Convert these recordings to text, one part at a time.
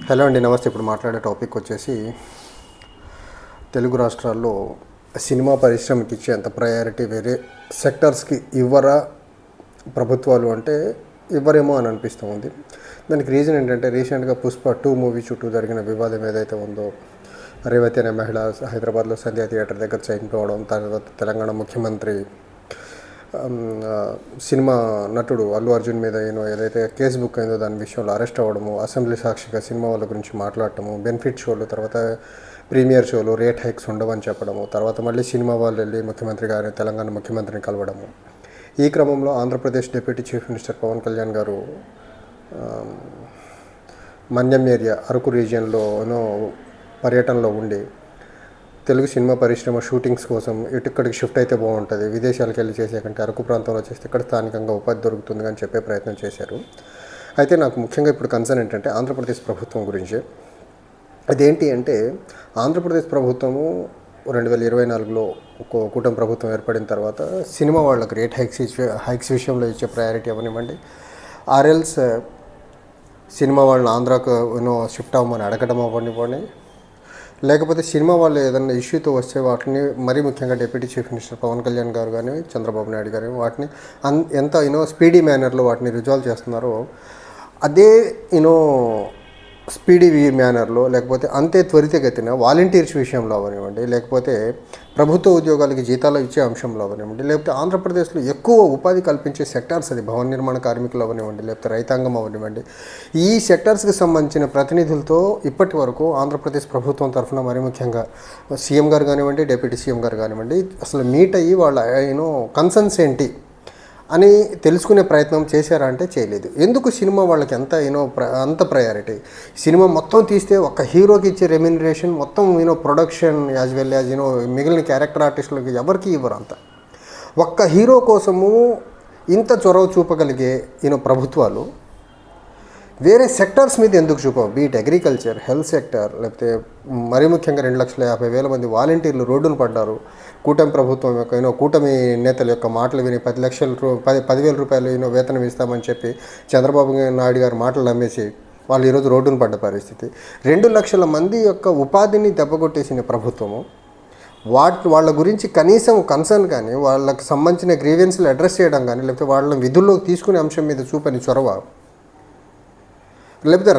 Hello అండి, నమస్తే. ఇప్పుడు మాట్లాడే టాపిక్ వచ్చేసి తెలుగు రాష్ట్రాల్లో సినిమా పరిశ్రమకి ఇచ్చే అంత ప్రయారిటీ వేరే సెక్టర్స్కి ఇవ్వరా ప్రభుత్వాలు అంటే ఇవ్వరేమో అని అనిపిస్తూ ఉంది. దానికి రీజన్ ఏంటంటే రీసెంట్గా పుష్ప 2 మూవీ చుట్టూ జరిగిన వివాదం ఏదైతే ఉందో, రేవతి అనే మహిళ హైదరాబాద్లో సంధ్యా థియేటర్ దగ్గర చనిపోవడం, తర్వాత తెలంగాణ ముఖ్యమంత్రి సినిమా నటుడు అల్లు అర్జున్ మీద ఏదైతే కేసు బుక్ అయిందో దాని విషయంలో అరెస్ట్ అవ్వడము, అసెంబ్లీ సాక్షిగా సినిమా వాళ్ళ గురించి మాట్లాడటము, బెనిఫిట్ షోలు, తర్వాత ప్రీమియర్ షోలు రేట్ హైక్స్ ఉండవని చెప్పడము, తర్వాత మళ్ళీ సినిమా వాళ్ళు వెళ్ళి ముఖ్యమంత్రి గారిని తెలంగాణ ముఖ్యమంత్రిని కలవడము. ఈ క్రమంలో Andhra Pradesh deputy chief minister Pawan Kalyan గారు మన్యం ఏరియా అరకు రీజియన్లో పర్యటనలో ఉండి తెలుగు సినిమా పరిశ్రమ షూటింగ్స్ కోసం ఇక్కడికి షిఫ్ట్ అయితే బాగుంటుంది, విదేశాలకు వెళ్ళి చేసే కంటే అరకు ప్రాంతంలో చేస్తే ఇక్కడ స్థానికంగా ఉపాధి దొరుకుతుంది అని చెప్పే ప్రయత్నం చేశారు. అయితే నాకు ముఖ్యంగా ఇప్పుడు కన్సర్న్ ఏంటంటే ఆంధ్రప్రదేశ్ ప్రభుత్వం గురించి. అదేంటి అంటే ఆంధ్రప్రదేశ్ ప్రభుత్వము 2024లో కూటమి ప్రభుత్వం ఏర్పడిన తర్వాత సినిమా వాళ్ళకి రేట్ హైక్స్ విషయంలో ఇచ్చే ప్రయారిటీ అవనివ్వండి, ఆర్ఎల్స్ సినిమా వాళ్ళని ఆంధ్రాకు షిఫ్ట్ అవ్వమని అడగడం అవ్వనివ్వండి, లేకపోతే సినిమా వాళ్ళు ఏదైనా ఇష్యూతో వస్తే వాటిని మరీ ముఖ్యంగా deputy chief minister Pawan Kalyan గారు కానీ చంద్రబాబు నాయుడు గారు వాటిని ఎంత స్పీడీ మేనర్లో వాటిని రిజాల్వ్ చేస్తున్నారో అదే స్పీడీ మేనర్లో, లేకపోతే అంతే త్వరితగతిన వాలంటీర్స్ విషయంలో అవనివ్వండి, లేకపోతే ప్రభుత్వ ఉద్యోగాలకి జీతాలు ఇచ్చే అంశంలో అవనివ్వండి, లేకపోతే ఆంధ్రప్రదేశ్లో ఎక్కువ ఉపాధి కల్పించే సెక్టార్స్ అది భవన నిర్మాణ కార్మికులు అవనివ్వండి, లేకపోతే రైతాంగం అవనివ్వండి, ఈ సెక్టార్స్కి సంబంధించిన ప్రతినిధులతో ఇప్పటి వరకు ఆంధ్రప్రదేశ్ ప్రభుత్వం తరఫున మరీ ముఖ్యంగా సీఎం గారు కానివ్వండి, డిప్యూటీ సీఎం గారు కానివ్వండి అసలు మీట్ అయ్యి వాళ్ళ కన్సర్న్స్ ఏంటి అని తెలుసుకునే ప్రయత్నం చేశారా అంటే చేయలేదు. ఎందుకు సినిమా వాళ్ళకి అంత ప్రయారిటీ? సినిమా మొత్తం తీస్తే ఒక హీరోకి ఇచ్చే రెమ్యునరేషన్ మొత్తం ప్రొడక్షన్ యాజ్ వెల్ యాజ్ మిగిలిన క్యారెక్టర్ ఆర్టిస్టులకి ఎవరికి ఇవ్వరు. అంత ఒక్క హీరో కోసము ఇంత చొరవ చూపగలిగే ప్రభుత్వాలు వేరే సెక్టార్స్ మీద ఎందుకు చూపవు? బీట్ అగ్రికల్చర్, హెల్త్ సెక్టర్, లేకపోతే మరీ ముఖ్యంగా 2,50,000 మంది వాలంటీర్లు రోడ్డును పడ్డారు. కూటమి ప్రభుత్వం యొక్క కూటమి నేతల యొక్క మాటలు విని 10,000 రూపాయలు వేతనం ఇస్తామని చెప్పి చంద్రబాబు నాయుడు గారు మాటలు నమ్మేసి వాళ్ళు ఈరోజు రోడ్డును పడ్డ పరిస్థితి. 2 లక్షల మంది యొక్క ఉపాధిని దెబ్బకొట్టేసిన ప్రభుత్వము వాళ్ళ గురించి కనీసం కన్సర్న్ కానీ, వాళ్ళకి సంబంధించిన గ్రీవెన్స్లు అడ్రస్ చేయడం కానీ, లేకపోతే వాళ్ళ విధుల్లోకి తీసుకునే అంశం మీద చూపని చొరవ, లేకపోతే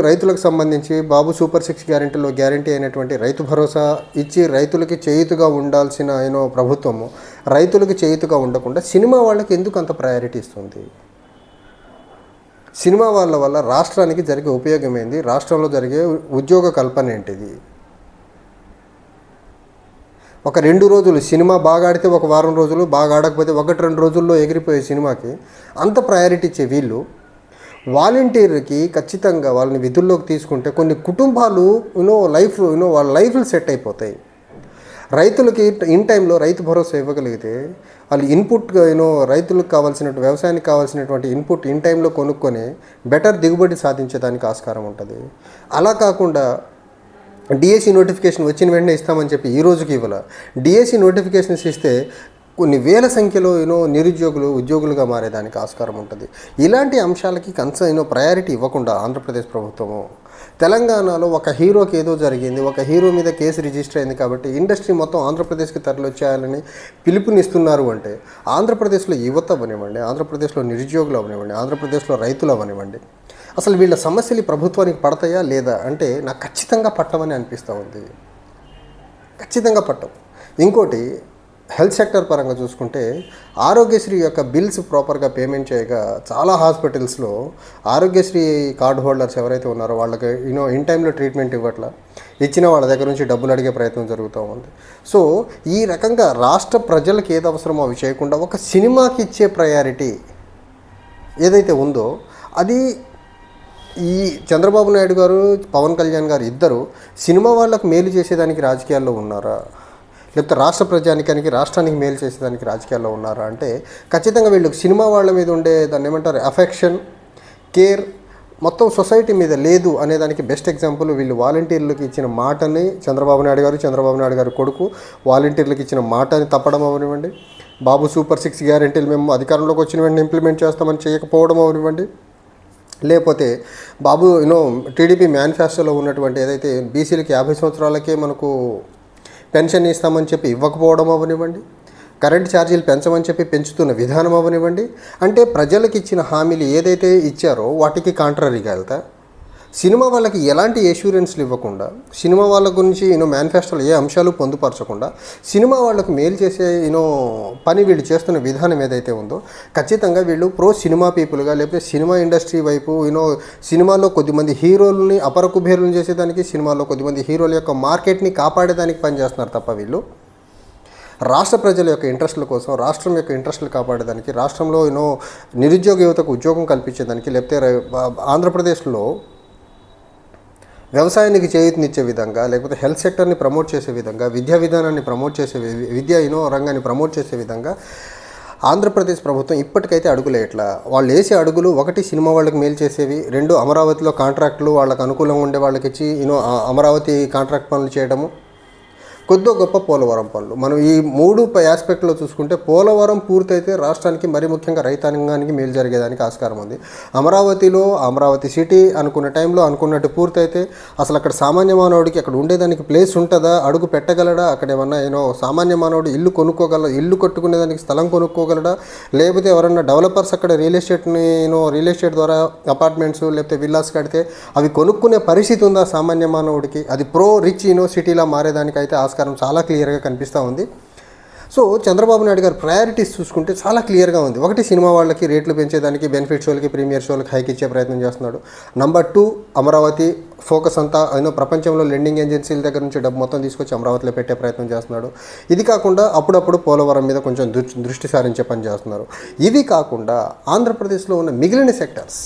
రైతులకు సంబంధించి బాబు సూపర్ 6 గ్యారెంటీలో గ్యారెంటీ అయినటువంటి రైతు భరోసా ఇచ్చి రైతులకి చేయుతుగా ఉండాల్సిన ప్రభుత్వము రైతులకి చేయుతుగా ఉండకుండా సినిమా వాళ్ళకి ఎందుకు అంత ప్రయారిటీ ఇస్తుంది? సినిమా వాళ్ళ వల్ల రాష్ట్రానికి జరిగే ఉపయోగం ఏంది? రాష్ట్రంలో జరిగే ఉద్యోగ కల్పన ఏంటిది? ఒక 2 రోజులు సినిమా బాగా ఆడితే ఒక వారం రోజులు, బాగా ఆడకపోతే 1-2 రోజుల్లో ఎగిరిపోయే సినిమాకి అంత ప్రయారిటీ ఇచ్చే వీళ్ళు వాలంటీర్కి ఖచ్చితంగా వాళ్ళని విధుల్లోకి తీసుకుంటే కొన్ని కుటుంబాలు వాళ్ళ లైఫ్లు సెట్ అయిపోతాయి. రైతులకి ఇన్ టైంలో రైతు భరోసా ఇవ్వగలిగితే వాళ్ళు ఇన్పుట్గా రైతులకు కావాల్సినటువంటి వ్యవసాయానికి కావాల్సినటువంటి ఇన్పుట్ ఇన్ టైంలో కొనుక్కొని బెటర్ దిగుబడి సాధించేదానికి ఆస్కారం ఉంటుంది. అలా కాకుండా డిఎస్సి నోటిఫికేషన్ వచ్చిన వెంటనే ఇస్తామని చెప్పి ఈ రోజుకి ఇవ్వాలి. డిఎస్సి నోటిఫికేషన్స్ ఇస్తే కొన్ని వేల సంఖ్యలో నిరుద్యోగులు ఉద్యోగులుగా మారేదానికి ఆస్కారం ఉంటుంది. ఇలాంటి అంశాలకి ప్రయారిటీ ఇవ్వకుండా ఆంధ్రప్రదేశ్ ప్రభుత్వము తెలంగాణలో ఒక హీరోకి ఏదో జరిగింది, ఒక హీరో మీద కేసు రిజిస్టర్ అయింది కాబట్టి ఇండస్ట్రీ మొత్తం ఆంధ్రప్రదేశ్కి తరలివచ్చేయాలని పిలుపునిస్తున్నారు అంటే ఆంధ్రప్రదేశ్లో యువత అవనివ్వండి, ఆంధ్రప్రదేశ్లో నిరుద్యోగులు అవనివ్వండి, ఆంధ్రప్రదేశ్లో రైతులు అవనివ్వండి, అసలు వీళ్ళ సమస్యలు ప్రభుత్వానికి పడతాయా లేదా అంటే నాకు ఖచ్చితంగా పట్టమని అనిపిస్తూ ఉంది. ఖచ్చితంగా పట్టవు. ఇంకోటి హెల్త్ సెక్టర్ పరంగా చూసుకుంటే ఆరోగ్యశ్రీ యొక్క బిల్స్ ప్రాపర్గా పేమెంట్ చేయగా చాలా హాస్పిటల్స్లో ఆరోగ్యశ్రీ కార్డు హోల్డర్స్ ఎవరైతే ఉన్నారో వాళ్ళకి ఇన్ టైంలో ట్రీట్మెంట్ ఇవ్వట్లా, ఇచ్చిన వాళ్ళ దగ్గర నుంచి డబ్బులు అడిగే ప్రయత్నం జరుగుతూ ఉంది. సో ఈ రకంగా రాష్ట్ర ప్రజలకు ఏది అవసరమో అవి చేయకుండా ఒక సినిమాకి ఇచ్చే ప్రయారిటీ ఏదైతే ఉందో అది ఈ చంద్రబాబు నాయుడు గారు పవన్ కళ్యాణ్ గారు ఇద్దరు సినిమా వాళ్ళకు మేలు చేసేదానికి రాజకీయాల్లో ఉన్నారా, లేకపోతే రాష్ట్ర ప్రజానికానికి రాష్ట్రానికి మేలు చేసేదానికి రాజకీయాల్లో ఉన్నారా అంటే ఖచ్చితంగా వీళ్ళకి సినిమా వాళ్ళ మీద ఉండే దాన్ని ఏమంటారు అఫెక్షన్, కేర్ మొత్తం సొసైటీ మీద లేదు అనేదానికి బెస్ట్ ఎగ్జాంపుల్ వీళ్ళు వాలంటీర్లకు ఇచ్చిన మాటని చంద్రబాబు నాయుడు గారు కొడుకు వాలంటీర్లకు ఇచ్చిన మాటని తప్పడం అవనివ్వండి, బాబు సూపర్ 6 గ్యారెంటీలు మేము అధికారంలోకి వచ్చిన వెంటనే ఇంప్లిమెంట్ చేస్తామని చేయకపోవడం అవనివ్వండి, లేకపోతే బాబు టీడీపీ మేనిఫెస్టోలో ఉన్నటువంటి ఏదైతే బీసీలకి 50 సంవత్సరాలకే మనకు పెన్షన్ ఇస్తామని చెప్పి ఇవ్వకపోవడం అవనివ్వండి, కరెంట్ ఛార్జీలు పెంచమని చెప్పి పెంచుతున్న విధానం అవనివ్వండి, అంటే ప్రజలకు ఇచ్చిన హామీలు ఏదైతే ఇచ్చారో వాటికి కాంట్రరీగా వెళ్తా సినిమా వాళ్ళకి ఎలాంటి ఎష్యూరెన్స్లు ఇవ్వకుండా, సినిమా వాళ్ళ గురించి మేనిఫెస్టోలో ఏ అంశాలు పొందుపరచకుండా సినిమా వాళ్ళకు మేలు చేసే పని వీళ్ళు చేస్తున్న విధానం ఏదైతే ఉందో ఖచ్చితంగా వీళ్ళు ప్రో సినిమా పీపుల్గా, లేకపోతే సినిమా ఇండస్ట్రీ వైపు సినిమాలో కొద్దిమంది హీరోలని అపరకుబేరులను చేసేదానికి, సినిమాలో కొద్దిమంది హీరోల యొక్క మార్కెట్ని కాపాడేదానికి పనిచేస్తున్నారు తప్ప వీళ్ళు రాష్ట్ర ప్రజల యొక్క ఇంట్రెస్ట్ల కోసం, రాష్ట్రం యొక్క ఇంట్రెస్ట్లు కాపాడేదానికి, రాష్ట్రంలో నిరుద్యోగ యువతకు ఉద్యోగం కల్పించేదానికి, లేకపోతే ఆంధ్రప్రదేశ్లో వ్యవసాయానికి చేయూతనిచ్చే విధంగా, లేకపోతే హెల్త్ సెక్టర్ని ప్రమోట్ చేసే విధంగా, విద్యా విధానాన్ని ప్రమోట్ చేసే విద్యా రంగాన్ని ప్రమోట్ చేసే విధంగా ఆంధ్రప్రదేశ్ ప్రభుత్వం ఇప్పటికైతే అడుగులే ఇట్లా వాళ్ళు వేసే అడుగులు, ఒకటి సినిమా వాళ్ళకి మేలు చేసేవి, రెండు అమరావతిలో కాంట్రాక్టులు వాళ్ళకి అనుకూలంగా ఉండే వాళ్ళకి ఇచ్చి అమరావతి కాంట్రాక్ట్ పనులు చేయడము, కొద్దో గొప్ప పోలవరం పనులు. మనం ఈ 3 ఆస్పెక్ట్లో చూసుకుంటే పోలవరం పూర్తయితే రాష్ట్రానికి, మరీ ముఖ్యంగా రైతాంగానికి మేలు జరిగేదానికి ఆస్కారం ఉంది. అమరావతి సిటీ అనుకున్న టైంలో అనుకున్నట్టు పూర్తయితే అసలు అక్కడ సామాన్య మానవుడికి అక్కడ ఉండేదానికి ప్లేస్ ఉంటుందా, అడుగు పెట్టగలడా, అక్కడ ఏమన్నా సామాన్య మానవుడు ఇల్లు కట్టుకునేదానికి స్థలం కొనుక్కోగలడా, లేకపోతే ఎవరన్నా డెవలపర్స్ అక్కడ రియల్ ఎస్టేట్ ద్వారా అపార్ట్మెంట్స్ లేకపోతే విల్లాస్ కడితే అవి కొనుక్కునే పరిస్థితి ఉందా సామాన్య మానవుడికి, అది ప్రో రిచ్ సిటీలా మారేదానికి అయితే ఆస్కారం చాలా క్లియర్గా కనిపిస్తూ ఉంది. సో చంద్రబాబు నాయుడు గారు ప్రయారిటీస్ చూసుకుంటే చాలా క్లియర్గా ఉంది. ఒకటి, సినిమా వాళ్ళకి రేట్లు పెంచేదానికి, బెనిఫిట్ షోలకి, ప్రీమియర్ షోలకి హైక్ ఇచ్చే ప్రయత్నం చేస్తున్నాడు. నంబర్ 2, అమరావతి ఫోకస్ అంతా ప్రపంచంలో లెండింగ్ ఏజెన్సీల దగ్గర నుంచి డబ్బు మొత్తం తీసుకొచ్చి అమరావతిలో పెట్టే ప్రయత్నం చేస్తున్నాడు. ఇది కాకుండా అప్పుడప్పుడు పోలవరం మీద కొంచెం దృష్టి సారించే పని చేస్తున్నారు. ఇవి కాకుండా ఆంధ్రప్రదేశ్లో ఉన్న మిగిలిన సెక్టర్స్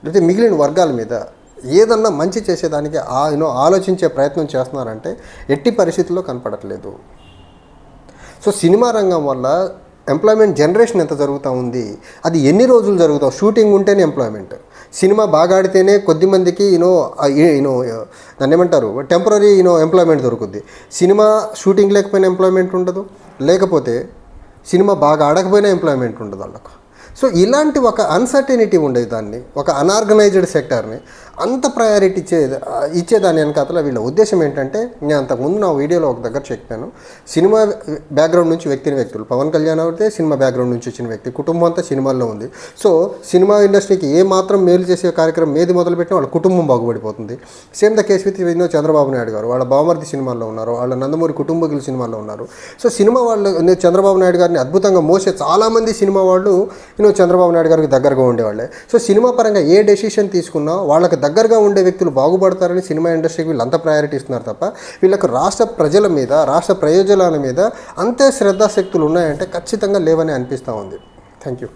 లేకపోతే మిగిలిన వర్గాల మీద ఏదన్నా మంచి చేసేదానికి ఆలోచించే ప్రయత్నం చేస్తున్నారంటే ఎట్టి పరిస్థితుల్లో కనపడట్లేదు. సో సినిమా రంగం వల్ల ఎంప్లాయ్మెంట్ జనరేషన్ ఎంత జరుగుతూ ఉంది, అది ఎన్ని రోజులు జరుగుతాం, షూటింగ్ ఉంటేనే ఎంప్లాయ్మెంట్, సినిమా బాగా ఆడితేనే కొద్దిమందికి దాన్ని ఏమంటారు టెంపరీ ఎంప్లాయ్మెంట్ దొరుకుద్ది. సినిమా షూటింగ్ లేకపోయినా ఎంప్లాయ్మెంట్ ఉండదు, లేకపోతే సినిమా బాగా ఆడకపోయినా ఎంప్లాయ్మెంట్ ఉండదు వాళ్ళకు. సో ఇలాంటి ఒక అన్సర్టెనిటీ ఉండేది, దాన్ని ఒక అన్ఆర్గనైజ్డ్ సెక్టర్ని అంత ప్రయారిటీ ఇచ్చేదాని వెనకాతల వీళ్ళ ఉద్దేశం ఏంటంటే, నేను అంతకుముందు నా వీడియోలో ఒక దగ్గర చెప్పాను, సినిమా బ్యాక్గ్రౌండ్ నుంచి వ్యక్తులు, పవన్ కళ్యాణ్ అయితే సినిమా బ్యాక్గ్రౌండ్ నుంచి వచ్చిన వ్యక్తి, కుటుంబం అంతా సినిమాల్లో ఉంది. సో సినిమా ఇండస్ట్రీకి ఏ మాత్రం మేలు చేసే కార్యక్రమం ఏది మొదలుపెట్టినా వాళ్ళ కుటుంబం బాగుపడిపోతుంది. Same the case with Chandrababu Naidu garu, వాళ్ళ బావమర్ది సినిమాల్లో ఉన్నారు, వాళ్ళ నందమూరి కుటుంబీకులు సినిమాల్లో ఉన్నారు. సో సినిమా వాళ్ళు చంద్రబాబు నాయుడు గారిని అద్భుతంగా మోసే చాలామంది సినిమా వాళ్ళు చంద్రబాబు నాయుడు గారికి దగ్గరగా ఉండేవాళ్ళే. సో సినిమా పరంగా ఏ డెసిషన్ తీసుకున్నా వాళ్ళకి దగ్గరగా ఉండే వ్యక్తులు బాగుపడతారని సినిమా ఇండస్ట్రీకి వీళ్ళంతా ప్రయారిటీ ఇస్తున్నారు తప్ప వీళ్ళకు రాష్ట్ర ప్రజల మీద, రాష్ట్ర ప్రయోజనాల మీద అంతే శ్రద్ధాశక్తులు ఉన్నాయంటే ఖచ్చితంగా లేవని అనిపిస్తూ ఉంది. Thank you.